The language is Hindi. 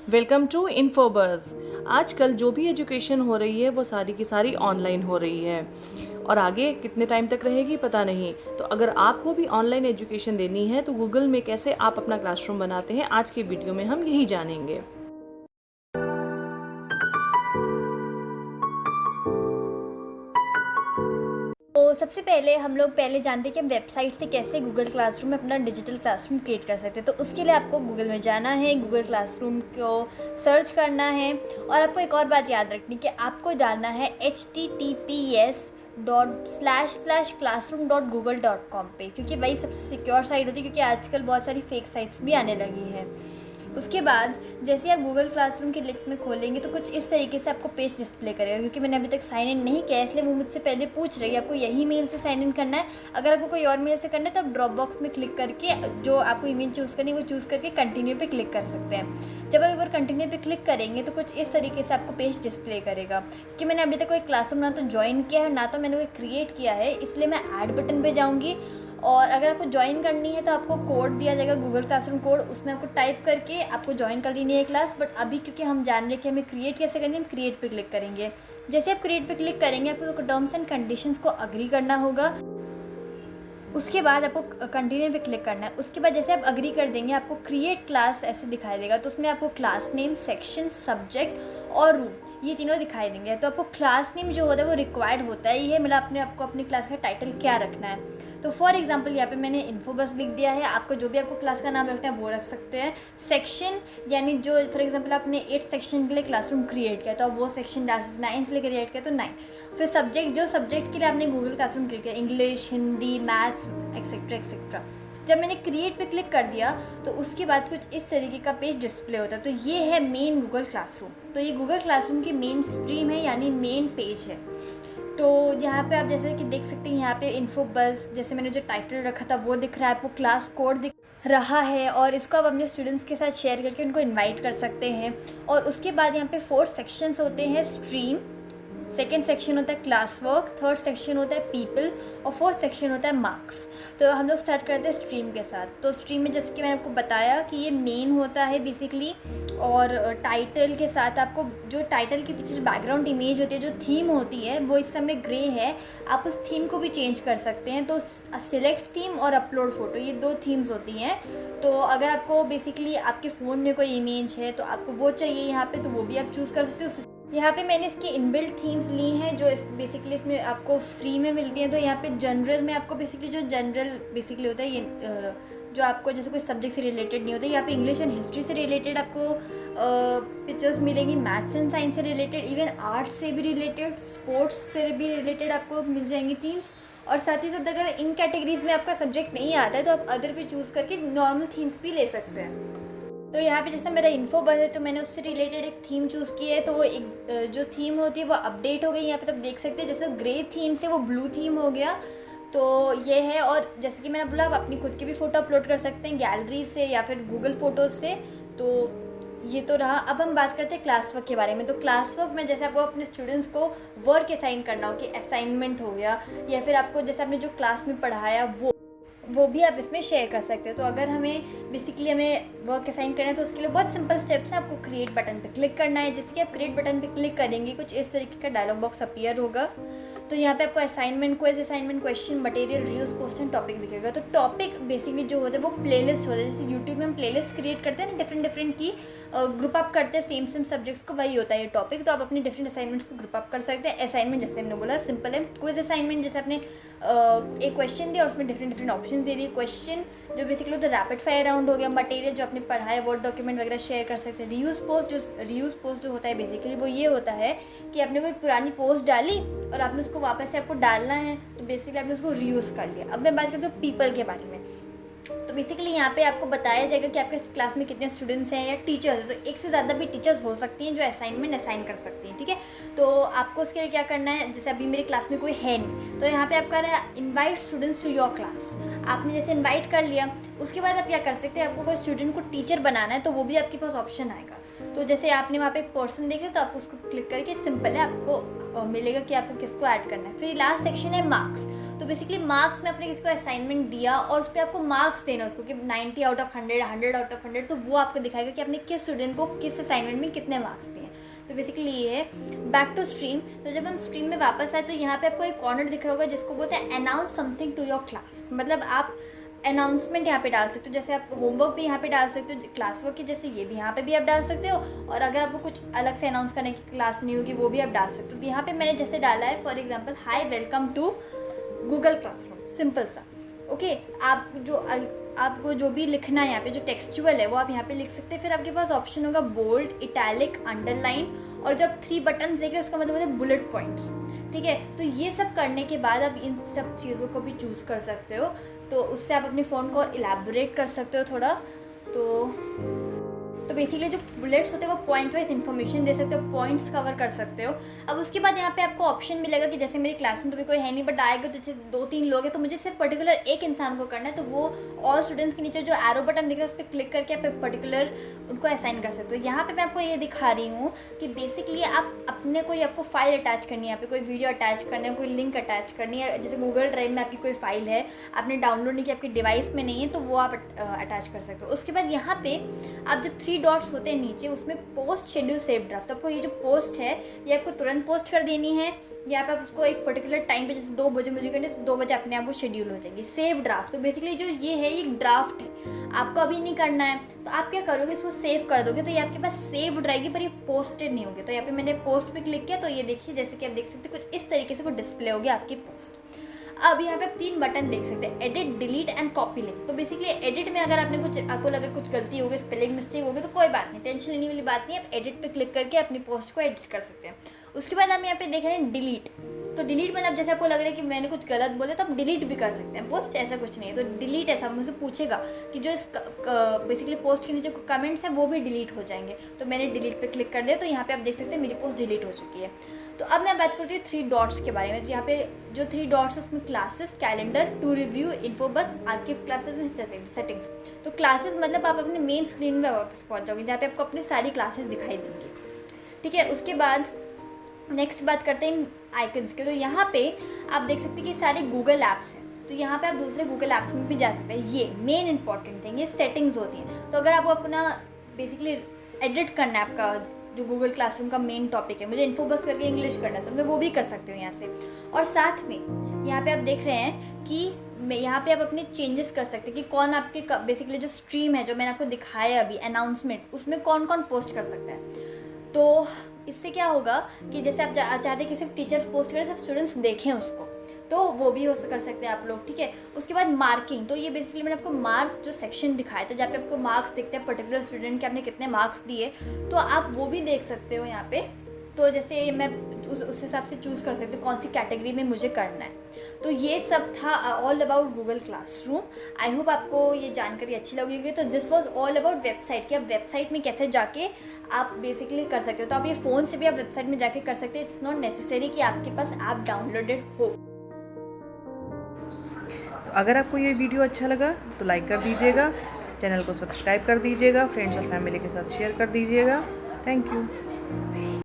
Welcome to इन्फोबज़। आजकल जो भी एजुकेशन हो रही है वो सारी की सारी ऑनलाइन हो रही है और आगे कितने टाइम तक रहेगी पता नहीं। तो अगर आपको भी ऑनलाइन एजुकेशन देनी है तो गूगल में कैसे आप अपना क्लासरूम बनाते हैं, आज के वीडियो में हम यही जानेंगे। तो सबसे पहले हम लोग जानते हैं कि हम वेबसाइट से कैसे गूगल क्लासरूम में अपना डिजिटल क्लासरूम क्रिएट कर सकते हैं। तो उसके लिए आपको गूगल में जाना है, गूगल क्लासरूम को सर्च करना है और आपको एक और बात याद रखनी कि आपको डालना है https://classroom.google.com पे, क्योंकि वही सबसे सिक्योर साइट होती है, क्योंकि आजकल बहुत सारी फेक साइट्स भी आने लगी हैं। उसके बाद जैसे आप गूगल क्लासरूम के लिंक में खोलेंगे तो कुछ इस तरीके से आपको पेज डिस्प्ले करेगा। क्योंकि मैंने अभी तक साइन इन नहीं किया है इसलिए वो मुझसे पहले पूछ रही है आपको यही मेल से साइन इन करना है। अगर आपको कोई और मेल से करना है तो आप ड्रॉप बॉक्स में क्लिक करके जो आपको ईमेल चूज़ करनी है वो चूज़ करके कंटिन्यू पे क्लिक कर सकते हैं। जब आप एक बार कंटिन्यू पे क्लिक करेंगे तो कुछ इस तरीके से आपको पेज डिस्प्ले करेगा। क्योंकि मैंने अभी तक कोई क्लासरूम ना तो ज्वाइन किया है ना तो मैंने कोई क्रिएट किया है, इसलिए मैं ऐड बटन पर जाऊँगी। और अगर आपको ज्वाइन करनी है तो आपको कोड दिया जाएगा, गूगल क्लासरूम कोड, उसमें आपको टाइप करके आपको ज्वाइन कर लेनी है क्लास। बट अभी क्योंकि हम जान रहे हैं कि हमें क्रिएट कैसे करनी है, हम क्रिएट पे क्लिक करेंगे। जैसे आप क्रिएट पे क्लिक करेंगे आपको टर्म्स एंड कंडीशंस को अग्री करना होगा। उसके बाद आपको कंटिन्यू पे क्लिक करना है। उसके बाद जैसे आप अग्री कर देंगे आपको क्रिएट क्लास ऐसे दिखाई देगा। तो उसमें आपको क्लास नेम, सेक्शन, सब्जेक्ट और रूम ये तीनों दिखाई देंगे। तो आपको क्लास नेम जो होता है वो रिक्वायर्ड होता है, ये मतलब आपको अपनी क्लास का टाइटल क्या रखना है। तो फॉर एग्जांपल यहाँ पे मैंने इन्फोबस लिख दिया है। आपको जो भी आपको क्लास का नाम रखना है वो रख सकते हैं। सेक्शन यानी जो फॉर एग्जांपल आपने 8 सेक्शन के लिए क्लासरूम क्रिएट किया तो आप वो सेक्शन डाल सकते, 9 के लिए क्रिएट किया तो 9। फिर सब्जेक्ट, जो सब्जेक्ट के लिए आपने गूगल क्लासरूम क्रिएट किया, English, Hindi, maths etcetera etcetera. जब मैंने क्रिएट पे क्लिक कर दिया तो उसके बाद कुछ इस तरीके का पेज डिस्प्ले होता है। तो ये है मेन गूगल क्लासरूम। तो ये गूगल क्लासरूम की मेन स्ट्रीम है यानी मेन पेज है। तो यहाँ पे आप जैसे कि देख सकते हैं यहाँ पे इन्फोबज़ जैसे मैंने जो टाइटल रखा था वो दिख रहा है, आपको क्लास कोड दिख रहा है और इसको आप अपने स्टूडेंट्स के साथ शेयर करके उनको इनवाइट कर सकते हैं। और उसके बाद यहाँ पे 4 सेक्शंस होते हैं। स्ट्रीम, सेकेंड सेक्शन होता है क्लास वर्क, थर्ड सेक्शन होता है पीपल और फोर्थ सेक्शन होता है मार्क्स। तो हम लोग स्टार्ट करते हैं स्ट्रीम के साथ। तो स्ट्रीम में जैसे कि मैंने आपको बताया कि ये मेन होता है बेसिकली, और टाइटल के साथ आपको जो टाइटल के पीछे जो बैकग्राउंड इमेज होती है, जो थीम होती है वो इस समय ग्रे है, आप उस थीम को भी चेंज कर सकते हैं। तो सिलेक्ट थीम और अपलोड फ़ोटो ये 2 थीम्स होती हैं। तो अगर आपको बेसिकली आपके फ़ोन में कोई इमेज है तो आपको वो चाहिए यहाँ पे तो वो भी आप चूज़ कर सकते हो। यहाँ पे मैंने इसकी इनबिल्ट थीम्स ली हैं जो बेसिकली इसमें आपको फ्री में मिलती हैं। तो यहाँ पे जनरल में आपको बेसिकली जो जनरल बेसिकली होता है ये जो आपको जैसे कोई सब्जेक्ट से रिलेटेड नहीं होता, यहाँ पे इंग्लिश एंड हिस्ट्री से रिलेटेड आपको पिक्चर्स मिलेंगी, मैथ्स एंड साइंस से रिलेटेड, इवन आर्ट से भी रिलेटेड, स्पोर्ट्स से भी रिलेटेड आपको मिल जाएंगी थीम्स। और साथ ही साथ अगर इन कैटेगरीज में आपका सब्जेक्ट नहीं आता है तो आप अदर पे चूज़ करके नॉर्मल थीम्स भी ले सकते हैं। तो यहाँ पे जैसे मेरा इन्फोबस है तो मैंने उससे रिलेटेड एक थीम चूज़ की है। तो वो एक जो थीम होती है वो अपडेट हो गई। यहाँ पे तब देख सकते हैं जैसे ग्रे थीम से वो ब्लू थीम हो गया। तो ये है। और जैसे कि मैंने बोला आप अपनी खुद की भी फ़ोटो अपलोड कर सकते हैं गैलरी से या फिर गूगल फ़ोटोज़ से। तो ये तो रहा। अब हम बात करते हैं क्लास वर्क के बारे में। तो क्लास वर्क में जैसे आपको अपने स्टूडेंट्स को वर्क असाइन करना हो कि असाइनमेंट हो गया या फिर आपको जैसे आपने जो क्लास में पढ़ाया वो भी आप इसमें शेयर कर सकते हो। तो अगर हमें वर्क असाइन करना है तो उसके लिए बहुत सिंपल स्टेप्स हैं। आपको क्रिएट बटन पे क्लिक करना है। जैसे कि आप क्रिएट बटन पे क्लिक करेंगे कुछ इस तरीके का डायलॉग बॉक्स अपीयर होगा। तो यहाँ पे आपको assignment, quiz assignment, question, material, reviews, post and topic दिखेगा। तो टॉपिक बेसिकली जो होता है वो प्लेलिस्ट होता है। जैसे यूट्यूब में हम प्लेलिस्ट क्रिएट करते हैं ना, डिफरेंट की ग्रुप अप करते हैं सेम सब्जेक्ट्स को, वही होता है ये टॉपिक। तो आप अपने डिफरेंट असाइनमेंट्स को ग्रुप अप कर सकते हैं। असाइनमेंट जैसे हमने बोला सिंपल है। क्विज असाइनमेंट जैसे आपने एक क्वेश्चन दिया और उसमें डिफरेंट ऑप्शन दे दिए। क्वेश्चन जो बेसिकली होता है रैपिड फायर राउंड हो गया। मटेरियल जो आपने पढ़ा है वर्ड डॉक्यूमेंट वगैरह शेयर कर सकते हैं। रिव्यूज पोस्ट जो होता है बेसिकली वो ये होता है कि आपने कोई पुरानी पोस्ट डाली और आपने उसको वापस से आपको डालना है तो बेसिकली आपने उसको रीयूज़ कर लिया। अब मैं बात करती हूँ पीपल के बारे में। तो बेसिकली यहाँ पे आपको बताया जाएगा कि आपके क्लास में कितने स्टूडेंट्स हैं या टीचर्स हैं। तो एक से ज़्यादा भी टीचर्स हो सकती हैं जो असाइनमेंट असाइन कर सकती हैं, ठीक है। तो आपको उसके लिए क्या करना है, जैसे अभी मेरी क्लास में कोई है नहीं तो यहाँ पे आप कर रहे हैं invite students to your class. आपने जैसे इन्वाइट कर लिया उसके बाद आप क्या कर सकते हैं, आपको कोई स्टूडेंट को टीचर बनाना है तो वो भी आपके पास ऑप्शन आएगा। तो जैसे आपने वहाँ पे एक पर्सन देख रहे तो आप उसको क्लिक करके सिंपल है आपको मिलेगा कि आपको किसको ऐड करना है। फिर लास्ट सेक्शन है मार्क्स। तो बेसिकली मार्क्स में आपने किसी को असाइनमेंट दिया और उस पर आपको मार्क्स देना उसको कि 90 आउट ऑफ 100, 100 आउट ऑफ 100, तो वो आपको दिखाएगा कि आपने किस स्टूडेंट को किस असाइनमेंट में कितने मार्क्स दिए। तो बेसिकली ये है बैक टू स्ट्रीम। तो जब हम स्ट्रीम में वापस आए तो यहाँ पे आपको एक कॉर्नर दिख रहा होगा जिसको बोलते हैं announce something to your class. मतलब आप अनाउंसमेंट यहाँ पे डाल सकते हो, जैसे आप होमवर्क भी यहाँ पे डाल सकते हो, क्लास वर्क की जैसे ये भी यहाँ पे भी आप डाल सकते हो, और अगर आपको कुछ अलग से अनाउंस करने की क्लास नहीं होगी वो भी आप डाल सकते हो। तो यहाँ पे मैंने जैसे डाला है for example, hi welcome to Google classroom, simple सा। ओके, आपको जो भी लिखना है यहाँ पे जो टेक्सचुअल है वो आप यहाँ पे लिख सकते हैं। फिर आपके पास ऑप्शन होगा बोल्ड, इटैलिक, अंडरलाइन, और जब 3 बटन देख रहे हैं उसका मतलब है बुलेट पॉइंट्स। ठीक है, तो ये सब करने के बाद आप इन सब चीज़ों को भी चूज़ कर सकते हो, तो उससे आप अपने फ़ोन को और इलेबोरेट कर सकते हो थोड़ा। तो बेसिकली जो बुलेट्स होते हैं वो पॉइंट वाइज इन्फॉर्मेशन दे सकते हो, पॉइंट्स कवर कर सकते हो। अब उसके बाद यहाँ पे आपको ऑप्शन मिलेगा कि जैसे मेरी क्लास में तो भी कोई है नहीं, बट आएगा तो जैसे 2-3 लोग हैं तो मुझे सिर्फ पर्टिकुलर एक इंसान को करना है, तो वो ऑल स्टूडेंट्स के नीचे जो एरो बटन दिख रहा है उस पर क्लिक करके आप पर्टिकुलर उनको असाइन कर सकते हो। यहाँ पे मैं आपको ये दिखा रही हूँ कि बेसिकली आप अपने कोई आपको फाइल अटैच करनी है, यहाँ पे कोई वीडियो अटैच करना है, कोई लिंक अटैच करनी है, जैसे गूगल ड्राइव में आपकी कोई फाइल है आपने डाउनलोड नहीं की, आपकी डिवाइस में नहीं है, तो वो आप अटैच कर सकते हो। उसके बाद यहाँ पे आप जब 3 डॉट्स होते हैं नीचे, उसमें पोस्ट शेड्यूल सेव ड्राफ्ट, तो आपको ये जो पोस्ट है ये आपको तुरंत पोस्ट कर देनी है, या आप उसको एक पर्टिकुलर टाइम पे जैसे 2 बजे मुझे करनी है तो 2 बजे अपने आप वो शेड्यूल हो जाएगी। सेव ड्राफ्ट, तो बेसिकली जो ये है एक ड्राफ्ट है, आपको अभी नहीं करना है, तो आप क्या करोगे इसको सेव कर दोगे, तो ये आपके पास सेव रहेगी पर ये पोस्टेड नहीं होगी। तो यहाँ पे मैंने पोस्ट पे क्लिक किया तो ये देखिए जैसे कि आप देख सकते हैं कुछ इस तरीके से वो डिस्प्ले होगी आपकी पोस्ट। अब यहाँ पे आप 3 बटन देख सकते हैं, edit, delete and copy link. तो बेसिकली एडिट में अगर आपने कुछ आपको लगे कुछ गलती हो गई, स्पेलिंग मिस्टेक हो गई, तो कोई बात नहीं, टेंशन लेने वाली बात नहीं है, आप एडिट पे क्लिक करके अपनी पोस्ट को एडिट कर सकते हैं। उसके बाद हम यहाँ पे देख रहे हैं डिलीट। तो डिलीट मतलब जैसे आपको लग रहा है कि मैंने कुछ गलत बोला तो आप डिलीट भी कर सकते हैं पोस्ट, ऐसा कुछ नहीं है। तो डिलीट ऐसा मुझसे पूछेगा कि जो इस बेसिकली पोस्ट के नीचे कमेंट्स हैं वो भी डिलीट हो जाएंगे, तो मैंने डिलीट पे क्लिक कर दिया, तो यहाँ पे आप देख सकते हैं मेरी पोस्ट डिलीट हो चुकी है। तो अब मैं बात करती हूँ 3 डॉट्स के बारे में। यहाँ पे जो 3 डॉट्स है उसमें classes, calendar, to review, info बस, आर्किव क्लासेस एंड सेटिंग्स। तो क्लासेस मतलब आप अपने मेन स्क्रीन में वापस पहुँच जाओगे जहाँ पे आपको अपनी सारी क्लासेस दिखाई देंगी। ठीक है, उसके बाद नेक्स्ट बात करते हैं आइकन्स के। तो यहाँ पे आप देख सकते हैं कि सारे गूगल ऐप्स हैं, तो यहाँ पे आप दूसरे गूगल ऐप्स में भी जा सकते हैं। ये मेन इंपॉर्टेंट थिंग, ये सेटिंग्स होती हैं। तो अगर आपको अपना बेसिकली एडिट करना है, आपका जो गूगल क्लासरूम का मेन टॉपिक है, मुझे इन्फो बस करके इंग्लिश करना है तो मैं वो भी कर सकती हूँ यहाँ से। और साथ में यहाँ पे आप देख रहे हैं कि यहाँ पे आप अपने चेंजेस कर सकते हैं कि कौन आपके बेसिकली जो स्ट्रीम है जो मैंने आपको दिखाया अभी अनाउंसमेंट, उसमें कौन कौन पोस्ट कर सकता है। तो इससे क्या होगा कि जैसे आप चाहते हैं कि सिर्फ टीचर्स पोस्ट करें, सिर्फ स्टूडेंट्स देखें उसको, तो वो भी कर सकते हैं आप लोग। ठीक है, उसके बाद मार्किंग। तो ये बेसिकली मैंने आपको मार्क्स जो सेक्शन दिखाया था जहाँ पे आपको मार्क्स दिखते हैं पर्टिकुलर स्टूडेंट के आपने कितने मार्क्स दिए, तो आप वो भी देख सकते हो यहाँ पे। तो जैसे मैं उस हिसाब से चूज़ कर सकती हूँ कौन सी कैटेगरी में मुझे करना है। तो ये सब था all about Google classroom. I hope आपको ये जानकारी अच्छी लगी होगी। तो this was all about website, कि आप वेबसाइट में कैसे जाके आप बेसिकली कर सकते हो। तो आप ये फ़ोन से भी आप वेबसाइट में जाके कर सकते हैं, इट्स नॉट नेसेसरी कि आपके पास ऐप डाउनलोडेड हो। तो अगर आपको ये वीडियो अच्छा लगा तो लाइक कर दीजिएगा, चैनल को सब्सक्राइब कर दीजिएगा, फ्रेंड्स और फैमिली के साथ शेयर कर दीजिएगा। Thank you.